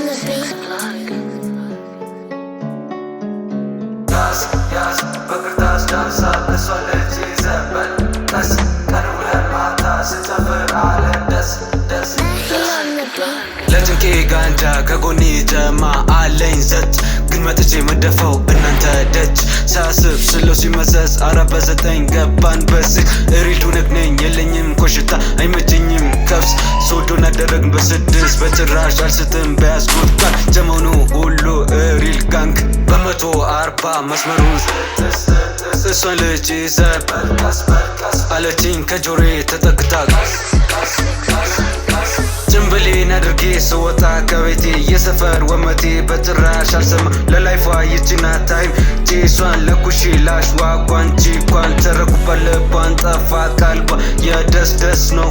the beat. Yaz, በቅርታስ ዳንሳ እሷ ልጅ ይዘበል ቀስ ቀን ውለን ማታ ስትዘፍር አለን ደስ ደስ ለጭንቄ ጋንጃ ከጎኔ ጀማ አለኝ ዘች ግን መጥቼ መደፋው እናንተ ደጅ ሳስብ ስለው ሲመዘዝ አረ በዘጠኝ ገባን በስቅ ሪል ዱነግ ነኝ የለኝም ኮሽታ አይመቸኝም ከብስ ሶዶን አደረግን በስድስት በጭራሽ አልስትም በያዝኩት ቃል ጀመኑ ሁሉ ሪል ጋንግ በ140 መስመሩን እሷን ልጅ ይዘህ አለችኝ ከጆሬ ተጠግታ ጭንብሌን አድርጌ ስወጣ ከቤቴ የሰፈር ወመቴ በጭራሽ አልሰማ ለላይፏ ይችና ታይም ጄሷን ለኩሺ ላሽ ዋጓን ቺኳን ተረኩባት ልቧን ጠፋት ካልባ የደስ ደስ ነው